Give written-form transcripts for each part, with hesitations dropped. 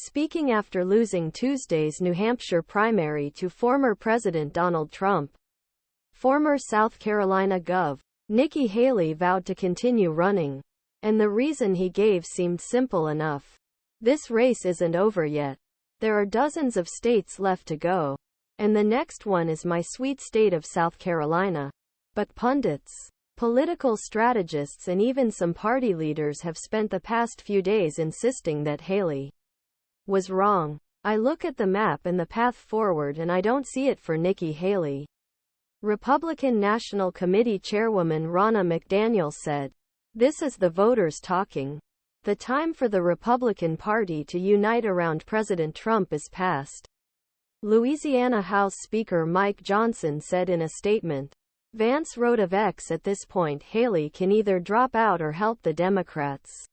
speaking after losing Tuesday's New Hampshire primary to former President Donald Trump. Former South Carolina Gov. Nikki Haley vowed to continue running. And the reason he gave seemed simple enough. This race isn't over yet. There are dozens of states left to go. And the next one is my sweet state of South Carolina. But pundits, political strategists and even some party leaders have spent the past few days insisting that Haley was wrong. I look at the map and the path forward and I don't see it for Nikki Haley. Republican National Committee Chairwoman Ronna McDaniel said, "This is the voters talking. The time for the Republican Party to unite around President Trump is past." Louisiana House Speaker Mike Johnson said in a statement. Vance wrote of X, "At this point Haley can either drop out or help the Democrats.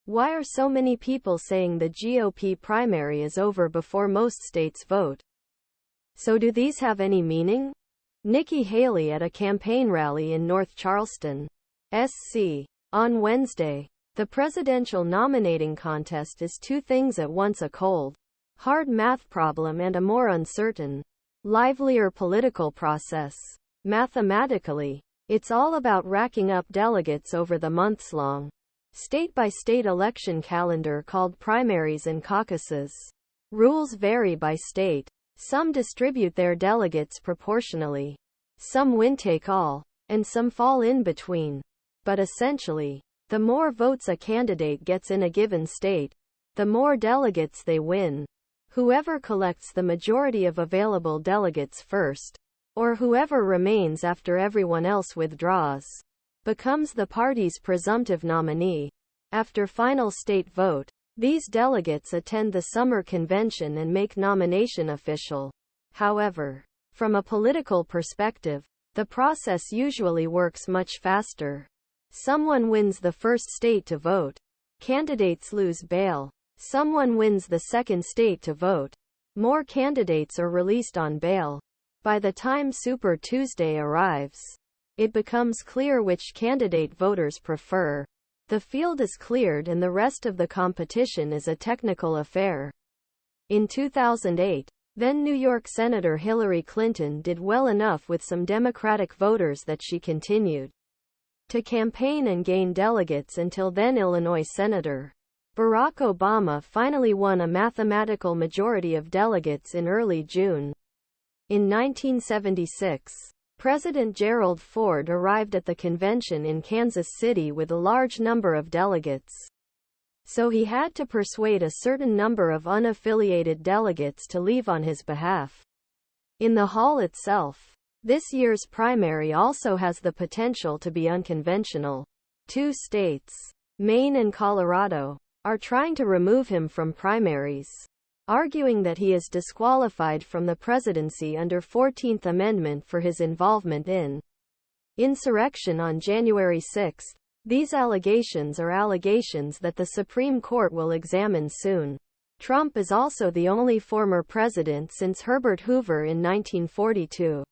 Why are so many people saying the GOP primary is over before most states vote? So do these have any meaning?" Nikki Haley at a campaign rally in North Charleston, SC. On Wednesday. The presidential nominating contest is two things at once: a cold, hard math problem and a more uncertain, livelier political process. Mathematically, it's all about racking up delegates over the months-long, state-by-state election calendar called primaries and caucuses. Rules vary by state. Some distribute their delegates proportionally. Some win take all, and some fall in between. But essentially, the more votes a candidate gets in a given state, the more delegates they win. Whoever collects the majority of available delegates first, or whoever remains after everyone else withdraws, becomes the party's presumptive nominee. After final state vote, these delegates attend the summer convention and make nomination official. However, from a political perspective, the process usually works much faster. Someone wins the first state to vote. Candidates lose bail. Someone wins the second state to vote. More candidates are released on bail. By the time Super Tuesday arrives, it becomes clear which candidate voters prefer. The field is cleared and the rest of the competition is a technical affair. In 2008, then New York Senator Hillary Clinton did well enough with some Democratic voters that she continued to campaign and gain delegates until then Illinois Senator Barack Obama finally won a mathematical majority of delegates in early June. In 1976, President Gerald Ford arrived at the convention in Kansas City with a large number of delegates. So he had to persuade a certain number of unaffiliated delegates to leave on his behalf. In the hall itself, this year's primary also has the potential to be unconventional. Two states, Maine and Colorado, are trying to remove him from primaries, arguing that he is disqualified from the presidency under 14th Amendment for his involvement in insurrection on January 6. These allegations are allegations that the Supreme Court will examine soon. Trump is also the only former president since Herbert Hoover in 1942